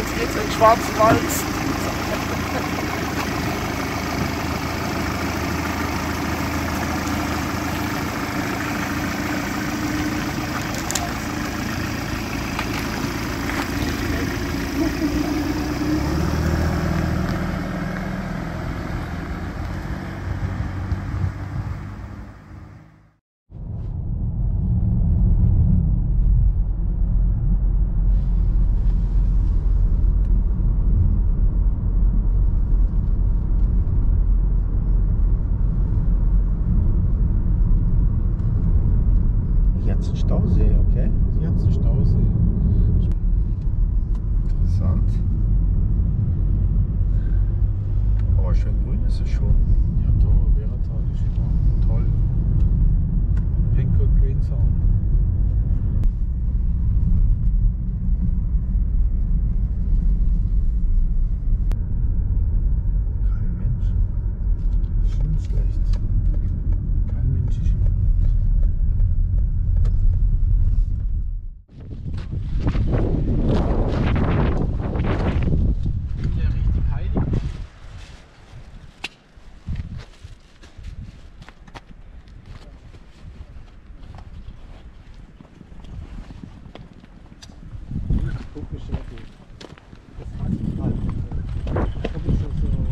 jetzt geht's in den Schwarzen Wald. Stausee, okay? Jetzt ein Stausee. Interessant. Aber schön grün ist es schon. Ja, da wäre das ist immer toll. Pink und Green Zone. Kein Mensch. Schön schlecht. Kein Mensch ist immer gut. Ja, richtig heilig. Guck mich sehr gut. Das hat mich halt. Da habe ich schon so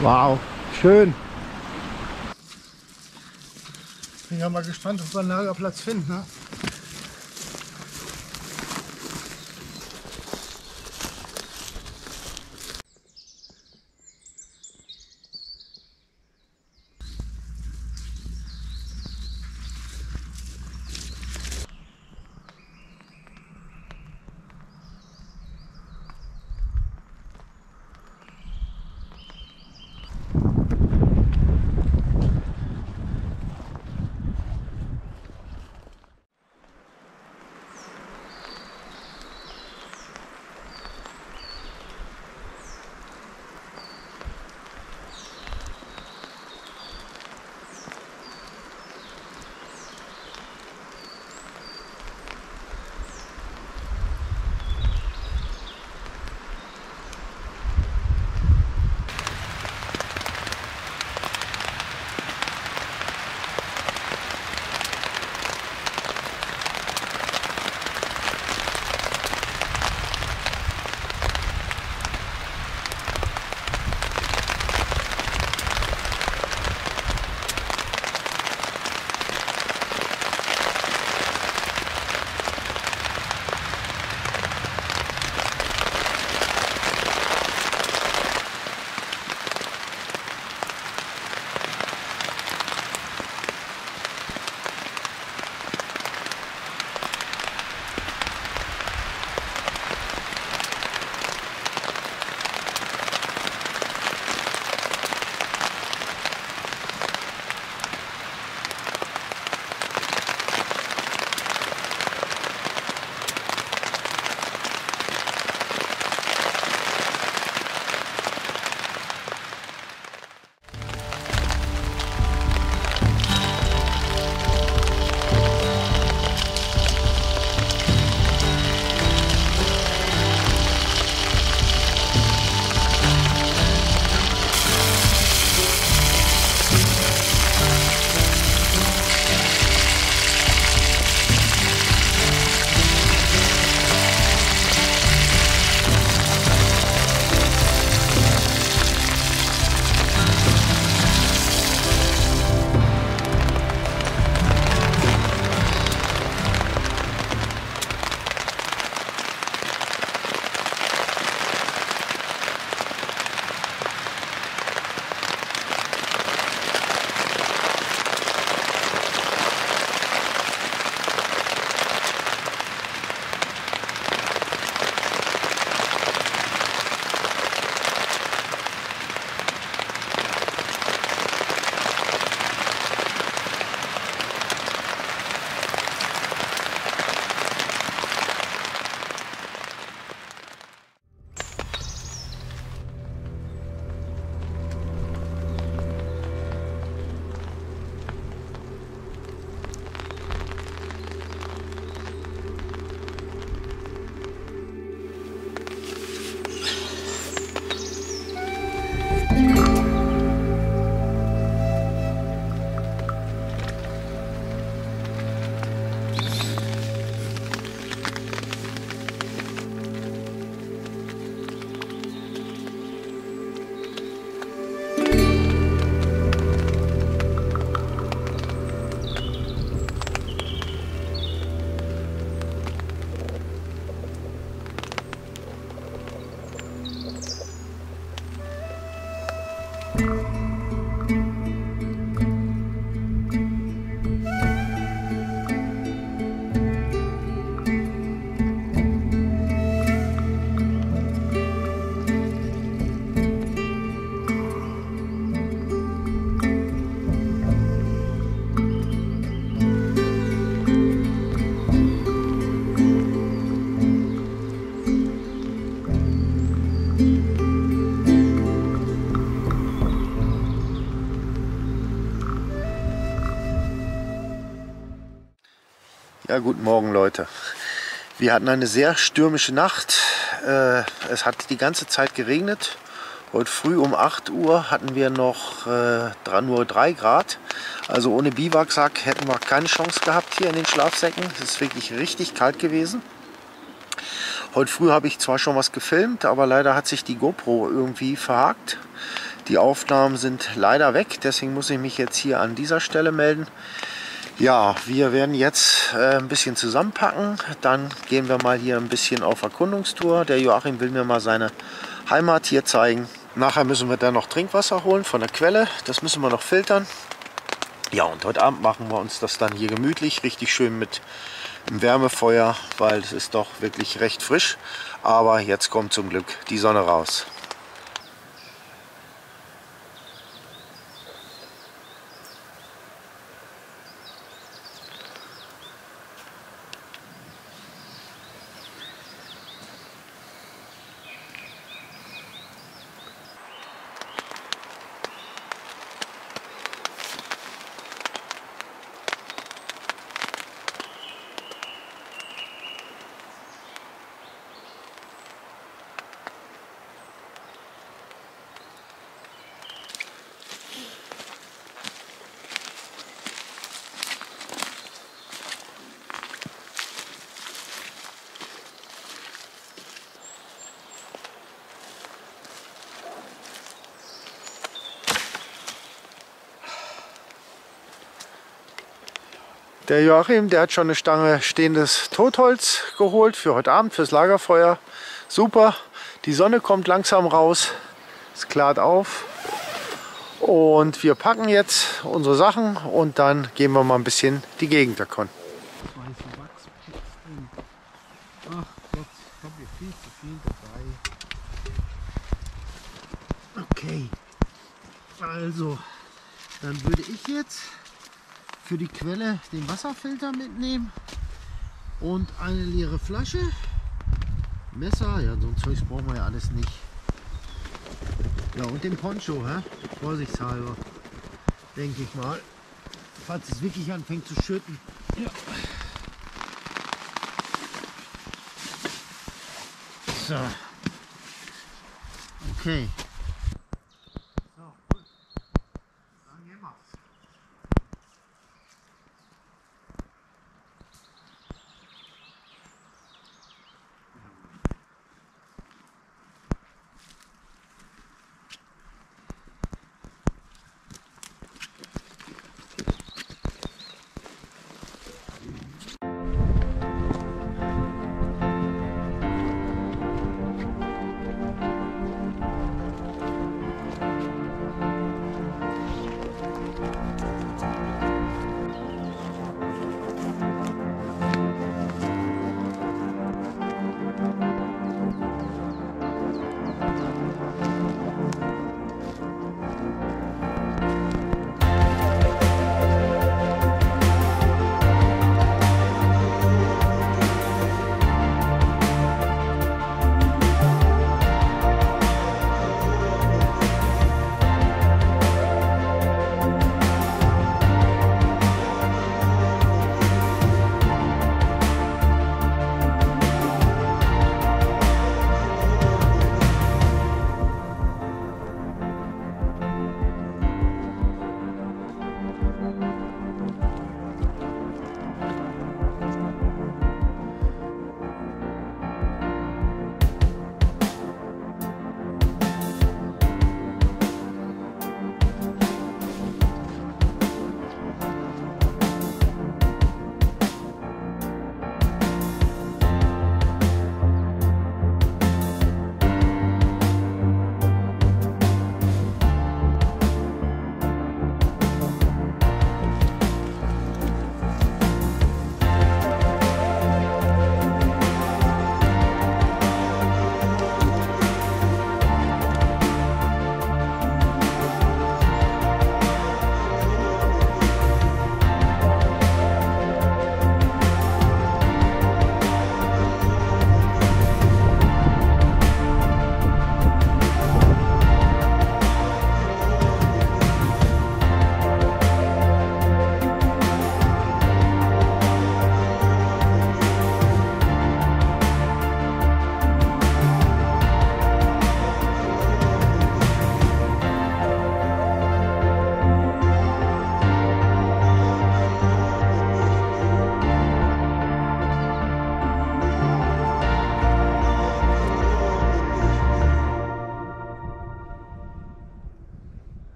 Wow, schön. bin ja mal gespannt, ob wir einen Lagerplatz finden. Ne? Ja, guten Morgen Leute. Wir hatten eine sehr stürmische Nacht. Es hat die ganze Zeit geregnet. Heute früh um 8 Uhr hatten wir noch nur 3 Grad. Also ohne Biwaksack hätten wir keine Chance gehabt hier in den Schlafsäcken. Es ist wirklich richtig kalt gewesen. Heute früh habe ich zwar schon was gefilmt, aber leider hat sich die GoPro irgendwie verhakt. Die Aufnahmen sind leider weg, deswegen muss ich mich jetzt hier an dieser Stelle melden. Ja, wir werden jetzt ein bisschen zusammenpacken, dann gehen wir mal hier ein bisschen auf Erkundungstour. Der Joachim will mir mal seine Heimat hier zeigen. Nachher müssen wir dann noch Trinkwasser holen von der Quelle, das müssen wir noch filtern. Ja, und heute Abend machen wir uns das dann hier gemütlich, richtig schön mit einem Wärmefeuer, weil es ist doch wirklich recht frisch. Aber jetzt kommt zum Glück die Sonne raus. Der Joachim, der hat schon eine Stange stehendes Totholz geholt für heute Abend, fürs Lagerfeuer. Super, die Sonne kommt langsam raus, es klart auf. Und wir packen jetzt unsere Sachen und dann gehen wir mal ein bisschen die Gegend erkunden. Weiße Wachspixen. Ach Gott, ich habe hier viel zu viel dabei. Okay, also, dann würde ich jetzt für die Quelle den Wasserfilter mitnehmen und eine leere Flasche, Messer, ja, so ein Zeugs brauchen wir ja alles nicht. Ja, und den Poncho, hä? Vorsichtshalber, denke ich mal, falls es wirklich anfängt zu schütten. Ja. So. Okay. So, gut. Dann gehen wir.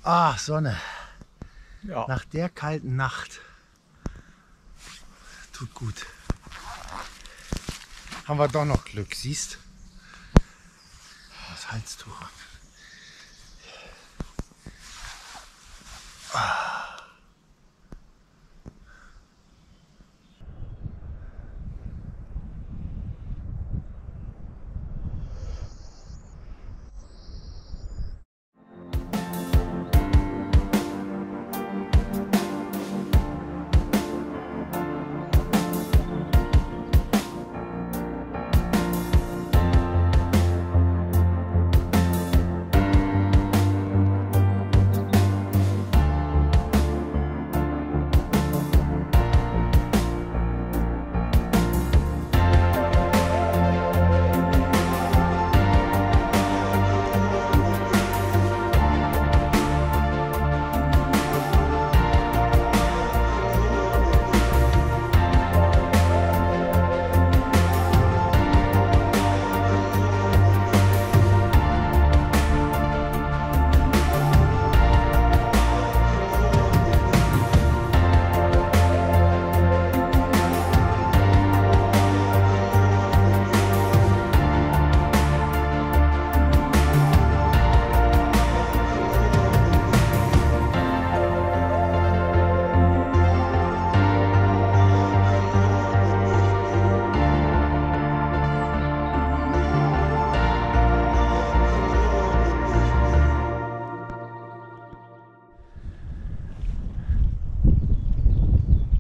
Ah, Sonne. Ja. Nach der kalten Nacht. Tut gut. Haben wir doch noch Glück, siehst? Das Halstuch.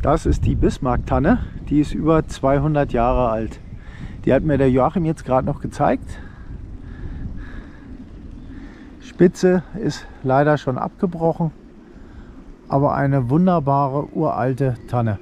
Das ist die Bismarck-Tanne, die ist über 200 Jahre alt. Die hat mir der Joachim jetzt gerade noch gezeigt. Spitze ist leider schon abgebrochen, aber eine wunderbare uralte Tanne.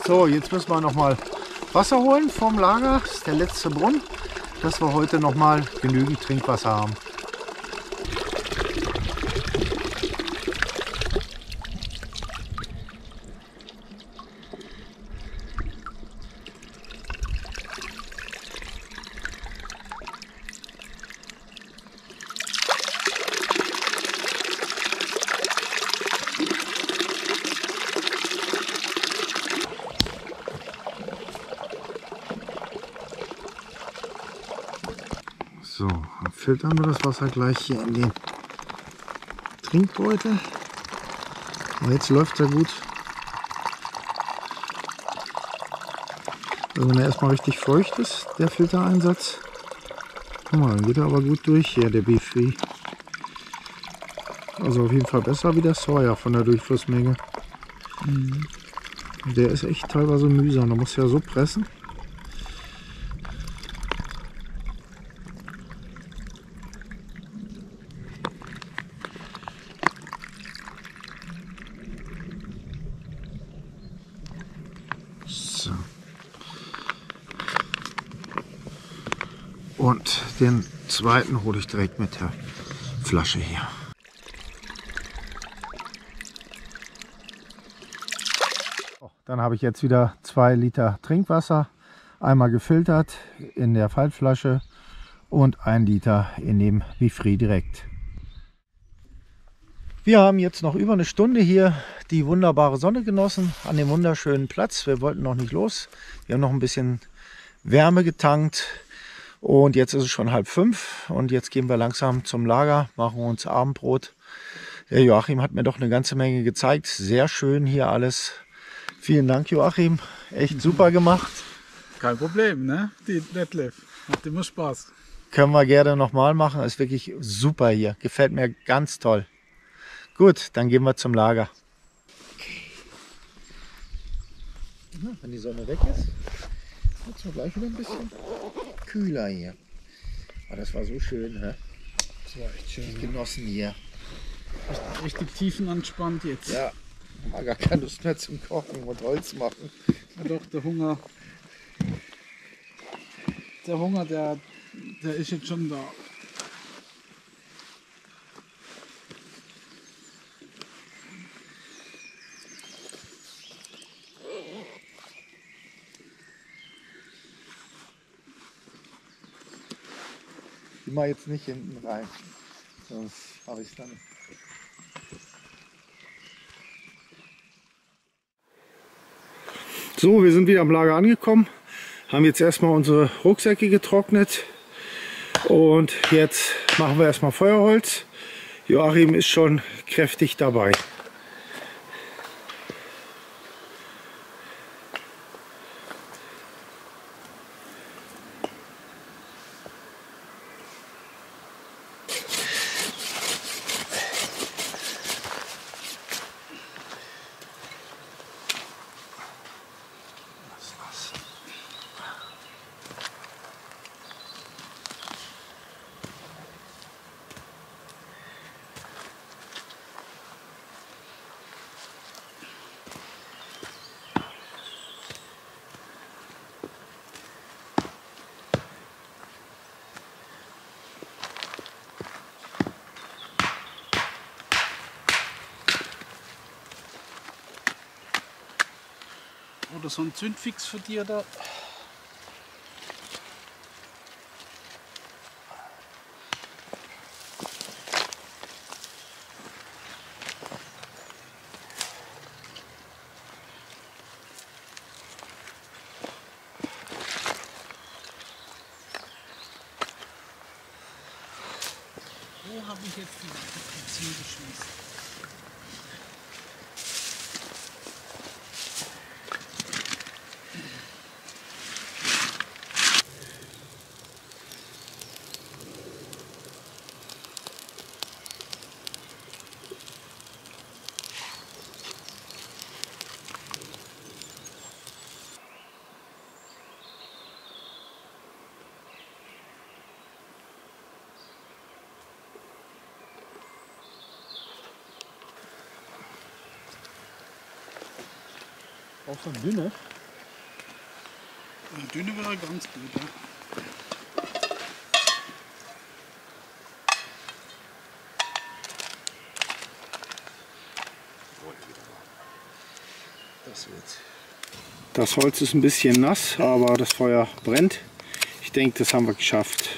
So, jetzt müssen wir noch mal Wasser holen vom Lager. Das ist der letzte Brunnen, dass wir heute noch mal genügend Trinkwasser haben. So, dann filtern wir das Wasser gleich hier in den Trinkbeutel. Und jetzt läuft er gut. Also wenn er erstmal richtig feucht ist, der Filtereinsatz. Guck mal, dann geht er aber gut durch hier, der Beefree. Also auf jeden Fall besser wie der Sawyer von der Durchflussmenge. Der ist echt teilweise mühsam, da muss ja so pressen. So. Und den zweiten hole ich direkt mit der Flasche hier. Dann habe ich jetzt wieder 2 Liter Trinkwasser, einmal gefiltert in der Faltflasche und 1 Liter in dem Beefree direkt. Wir haben jetzt noch über eine Stunde hier die wunderbare Sonne genossen an dem wunderschönen Platz. Wir wollten noch nicht los. Wir haben noch ein bisschen Wärme getankt und jetzt ist es schon 4:30 und jetzt gehen wir langsam zum Lager, machen uns Abendbrot. Der Joachim hat mir doch eine ganze Menge gezeigt. Sehr schön hier alles. Vielen Dank, Joachim. Echt super gemacht. Kein Problem, ne? Die Detlef. Macht immer Spaß. Können wir gerne nochmal machen. Ist wirklich super hier. Gefällt mir ganz toll. Gut, dann gehen wir zum Lager. Ja, wenn die Sonne weg ist, wird es gleich wieder ein bisschen kühler hier. Aber das war so schön, hä? Das war echt schön. Genossen hier. Richtig tiefenantspannt jetzt. Ja, haben gar keine Lust mehr zum Kochen und Holz machen. Ja doch, der Hunger der Hunger, der ist jetzt schon da. Die mal jetzt nicht hinten rein, sonst habe ich es dann. So, wir sind wieder am Lager angekommen, haben jetzt erstmal unsere Rucksäcke getrocknet und jetzt machen wir erstmal Feuerholz. Joachim ist schon kräftig dabei. Oder so ein Zündfix für dir da. Wo habe ich jetzt die Ziel geschmissen? Auch so ein dünne. Eine dünne wäre ganz gut, ja. Das Holz ist ein bisschen nass, aber das Feuer brennt. Ich denke, das haben wir geschafft.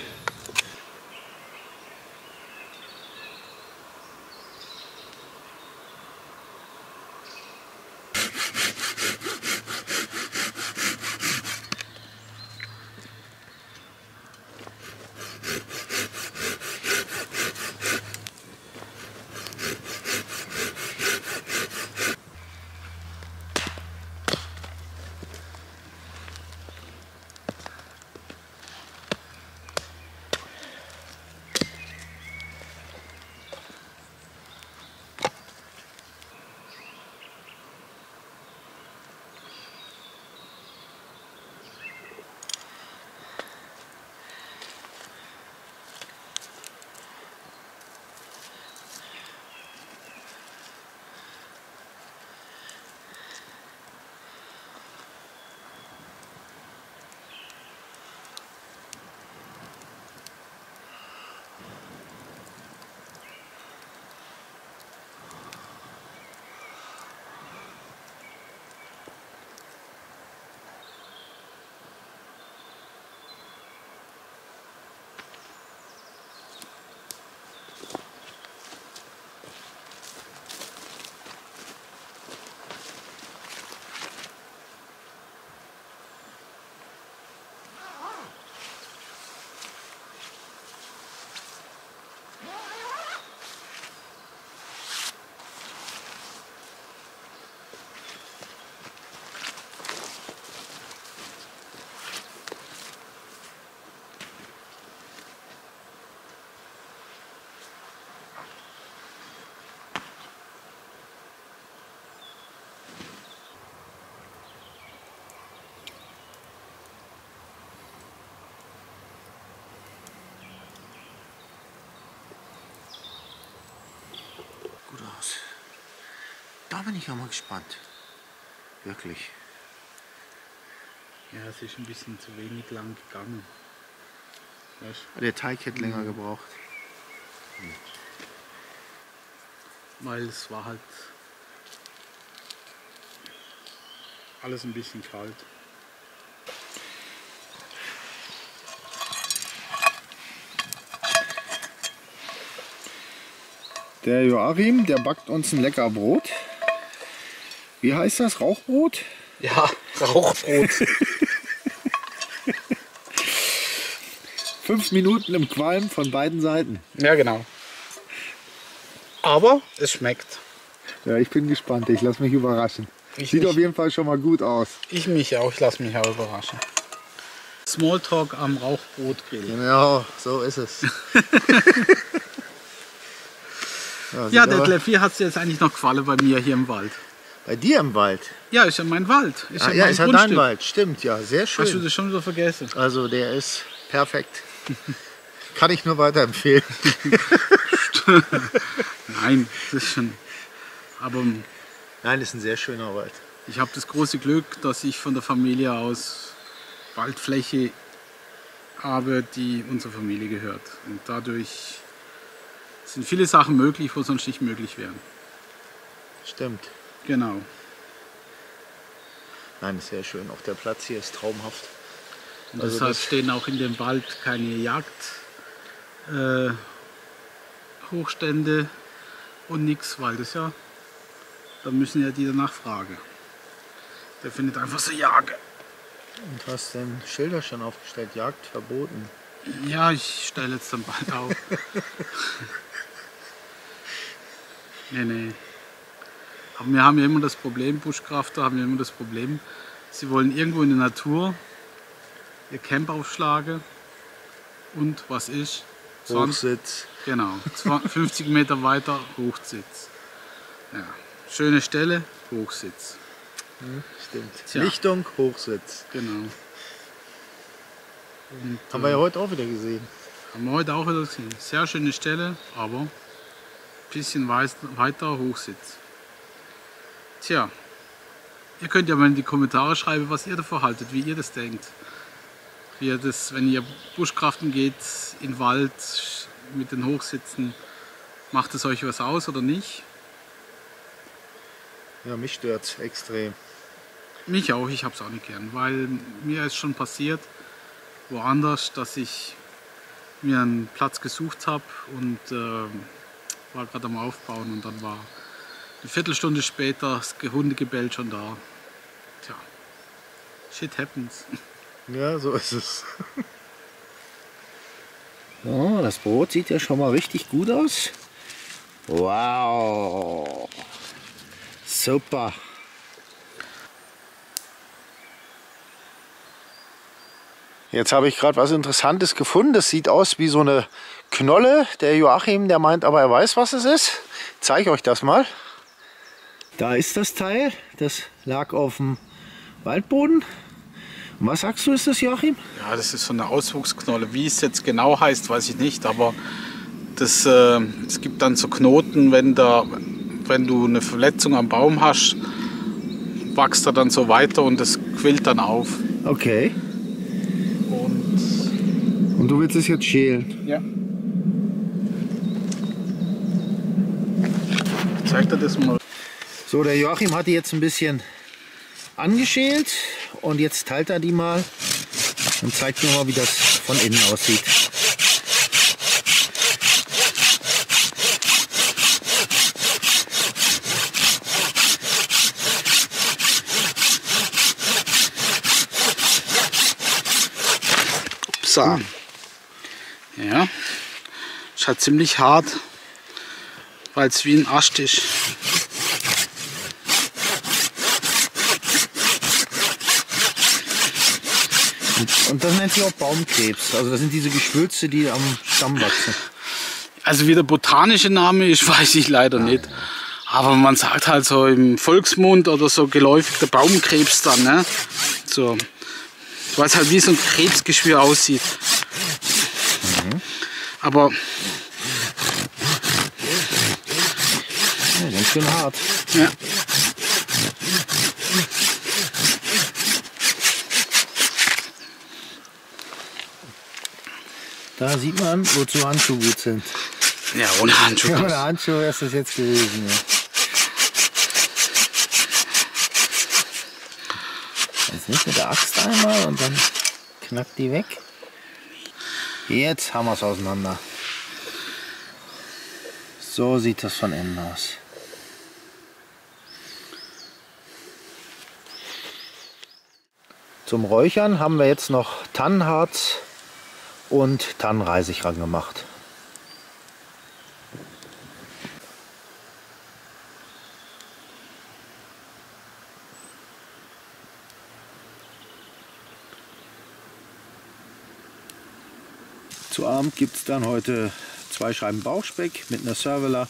Gut aus. Da bin ich ja mal gespannt. Wirklich. Ja, es ist ein bisschen zu wenig lang gegangen. Der Teig hätte länger gebraucht. Weil es war halt alles ein bisschen kalt. Der Joachim, der backt uns ein lecker Brot. Wie heißt das? Rauchbrot? Ja, Rauchbrot. 5 Minuten im Qualm von beiden Seiten. Ja, genau. Aber es schmeckt. Ja, ich bin gespannt. Ich lasse mich überraschen. Ich Sieht mich. auf jeden Fall schon mal gut aus. Ich mich auch, ich lasse mich auch überraschen. Smalltalk am Rauchbrotgrill. Genau, so ist es. Ja, Detlef, wie hat es dir jetzt eigentlich noch gefallen bei mir hier im Wald? Bei dir im Wald? Ja, ist ja mein Wald. Ist Ja, mein ist ja dein Grundstück. Wald. Stimmt, ja, sehr Hast du schön. das schon wieder vergessen? Also der ist perfekt. Kann ich nur weiterempfehlen. Nein, das ist schon. Aber Nein, ist ein sehr schöner Wald. ich habe das große Glück, dass ich von der Familie aus Waldfläche habe, die unserer Familie gehört. Und dadurch sind viele Sachen möglich, wo sonst nicht möglich wären. Stimmt. Genau. Nein, ist sehr schön. Auch der Platz hier ist traumhaft. Und Also deshalb das- stehen auch in dem Wald keine Hochstände und nichts, weil das ja, da müssen ja die danach fragen. Der findet einfach so Jagd. Und hast denn Schilder schon aufgestellt? Jagd verboten. Ja, ich stelle jetzt dann bald auf. Nee. Aber wir haben ja immer das Problem, Buschkrafter haben ja immer das Problem, sie wollen irgendwo in der Natur ihr Camp aufschlagen und was ist? 20, Hochsitz. genau, 50 Meter weiter Hochsitz. Ja, schöne Stelle, Hochsitz. Stimmt. Tja. Lichtung, Hochsitz. Genau. Und, Haben wir ja heute auch wieder gesehen. haben wir heute auch wieder gesehen. Sehr schöne Stelle, aber ein bisschen weiter Hochsitz. Tja, ihr könnt ja mal in die Kommentare schreiben, was ihr davon haltet, wie ihr das denkt. Wie ihr das, wenn ihr Buschkraften geht, in den Wald mit den Hochsitzen, macht es euch was aus oder nicht? Ja, mich stört's extrem. Mich auch, ich habe es auch nicht gern, weil mir ist schon passiert, woanders, dass ich mir einen Platz gesucht habe und war gerade am Aufbauen und dann war eine Viertelstunde später das Hundegebell schon da. Tja, shit happens. Ja, so ist es. So, das Brot sieht ja schon mal richtig gut aus. Wow. Super. Jetzt habe ich gerade was Interessantes gefunden. Das sieht aus wie so eine Knolle. Der Joachim, der meint aber, er weiß, was es ist. Ich zeige euch das mal. Da ist das Teil. Das lag auf dem Waldboden. Und was sagst du, ist das, Joachim? Ja, das ist so eine Auswuchsknolle. Wie es jetzt genau heißt, weiß ich nicht, aber das, es gibt dann so Knoten, wenn du eine Verletzung am Baum hast, wächst er dann so weiter und das quillt dann auf. Okay. Und du willst es jetzt schälen? Ja. Ich zeig dir das mal. So, der Joachim hat die jetzt ein bisschen angeschält und jetzt teilt er die mal und zeigt mir mal, wie das von innen aussieht. So. Ja, ist halt ziemlich hart, weil es wie ein Ast ist. Und das nennt sich auch Baumkrebs. Also das sind diese Geschwülze, die am Stamm wachsen. Also wie der botanische Name ist, weiß ich leider nicht. Aber man sagt halt so im Volksmund oder so geläufig der Baumkrebs dann, ne? So, weil es halt wie so ein Krebsgeschwür aussieht. Aber Ja, ganz schön hart. ja. Da sieht man, wozu Handschuhe gut sind. Ja, ohne Handschuhe. Ohne Handschuhe wäre es das jetzt gewesen. Ja. Jetzt nicht mit der Axt einmal und dann knackt die weg. Jetzt haben wir es auseinander. So sieht das von innen aus. Zum Räuchern haben wir jetzt noch Tannenharz und Tannenreisig ran gemacht. Zu Abend gibt es dann heute 2 Scheiben Bauchspeck mit einer Cervela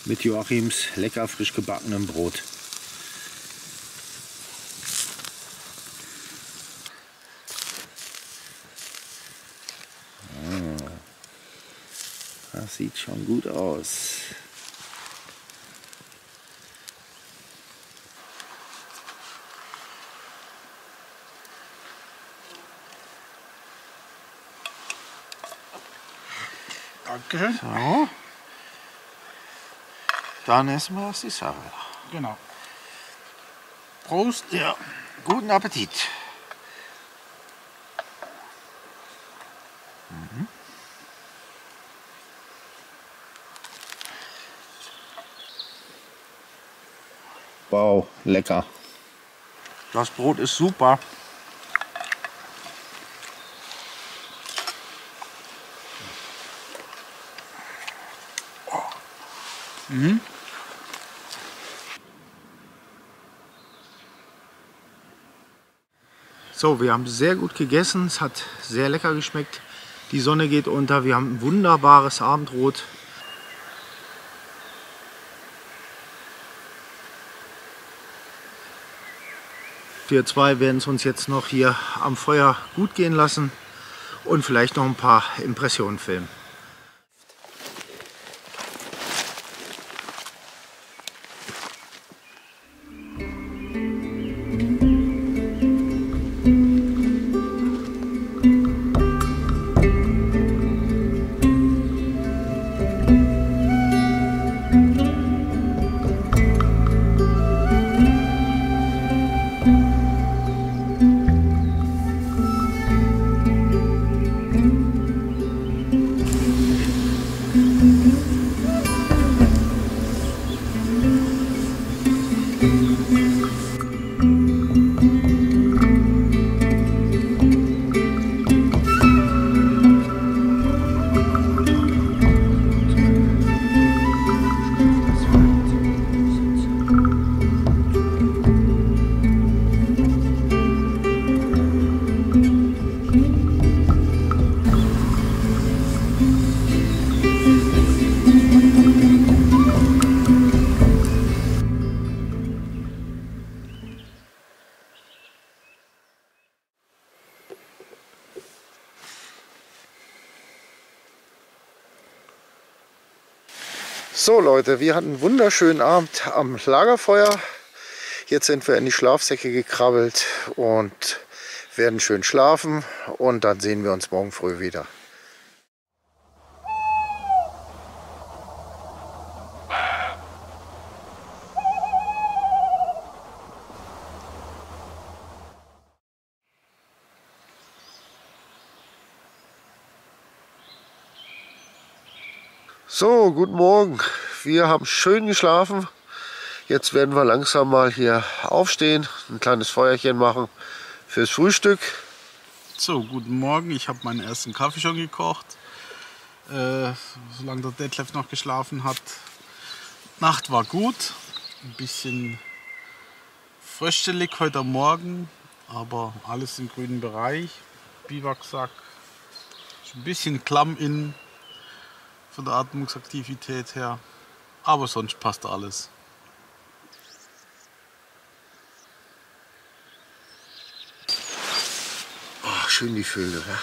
mit Joachims lecker frisch gebackenem Brot. Das sieht schon gut aus. Danke. So. Dann essen wir das die Cervela. Genau. Prost. Ja, guten Appetit. Wow, lecker. Das Brot ist super. So, wir haben sehr gut gegessen. Es hat sehr lecker geschmeckt. Die Sonne geht unter. Wir haben ein wunderbares Abendrot. Wir zwei werden es uns jetzt noch hier am Feuer gut gehen lassen und vielleicht noch ein paar Impressionen filmen. So Leute, wir hatten einen wunderschönen Abend am Lagerfeuer. Jetzt sind wir in die Schlafsäcke gekrabbelt und werden schön schlafen und dann sehen wir uns morgen früh wieder. So, guten Morgen. Wir haben schön geschlafen. Jetzt werden wir langsam mal hier aufstehen, ein kleines Feuerchen machen fürs Frühstück. So, guten Morgen. Ich habe meinen ersten Kaffee schon gekocht. Solange der Detlef noch geschlafen hat. Nacht war gut. Ein bisschen fröstelig heute Morgen, aber alles im grünen Bereich. Biwaksack. Ein bisschen klamm innen. Von der Atmungsaktivität her, aber sonst passt alles. Oh, schön die Vögel, ja?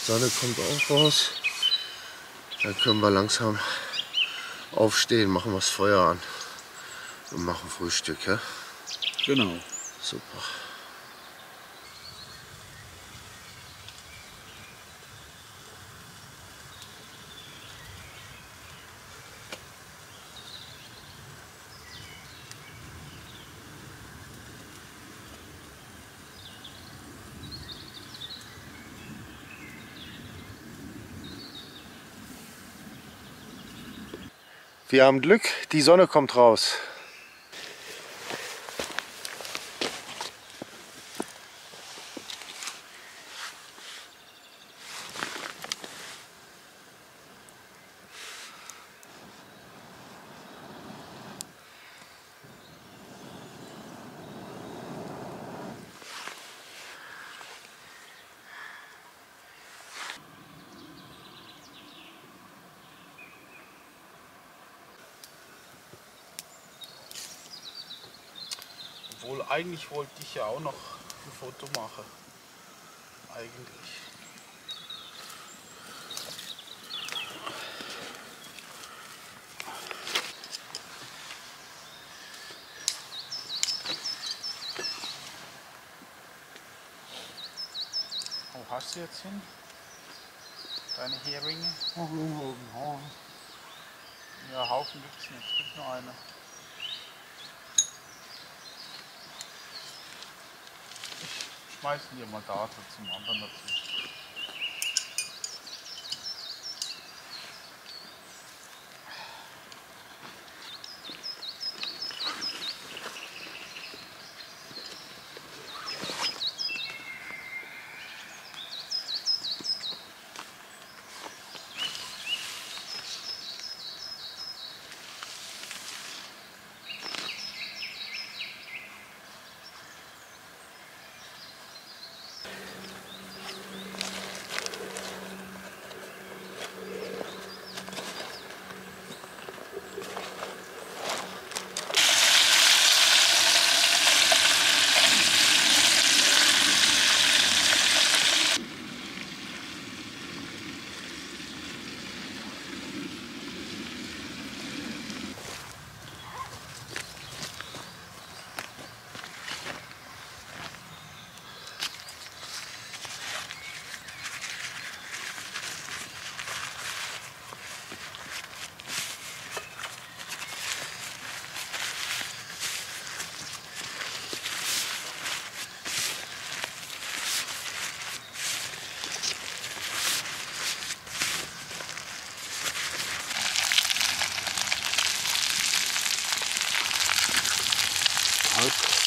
Sonne kommt auch raus. Dann können wir langsam aufstehen, machen wir das Feuer an und machen Frühstück. Ja? Genau. Super. Wir haben Glück, die Sonne kommt raus. Obwohl, eigentlich wollte ich ja auch noch ein Foto machen. Eigentlich. Wo hast du jetzt hin? Deine Heringe? Ja, Haufen gibt's nicht. Es gibt nur eine. Ich schmeißen dir mal da zum anderen dazu.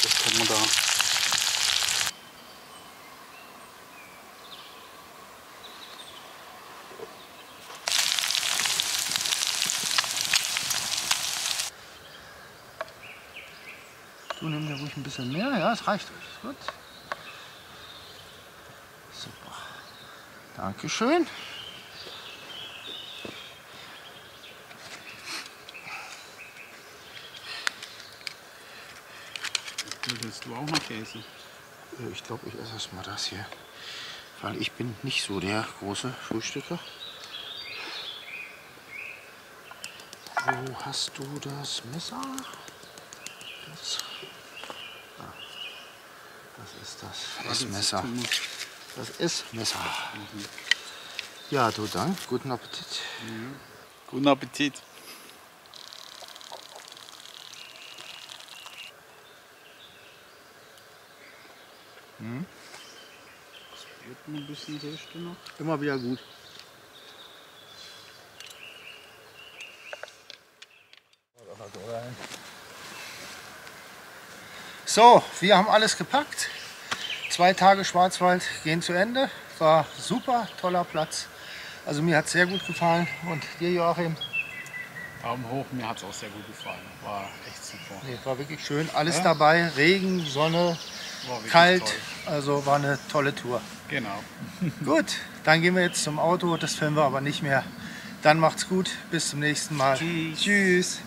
Das kann man da. Du nimm dir ruhig ein bisschen mehr, ja, es reicht euch. Ist gut. Super. Dankeschön. Willst du auch mal Käse? Ich glaube, ich esse erstmal das hier. Weil ich bin nicht so der große Frühstücker. Wo hast du das Messer? Das, das ist das Messer. Das ist Messer. Ja, du dann. Guten Appetit. Ja. Guten Appetit. Das wird ein bisschen Reste noch. Immer wieder gut. So, wir haben alles gepackt. 2 Tage Schwarzwald gehen zu Ende. War super, toller Platz. Also mir hat es sehr gut gefallen. Und dir, Joachim? Daumen hoch, mir hat es auch sehr gut gefallen. War echt super. Nee, war wirklich schön. Alles Ja? dabei. Regen, Sonne, War wirklich kalt. toll. Also war eine tolle Tour. Genau. Gut, dann gehen wir jetzt zum Auto. Das filmen wir aber nicht mehr. Dann macht's gut. Bis zum nächsten Mal. Tschüss. Tschüss.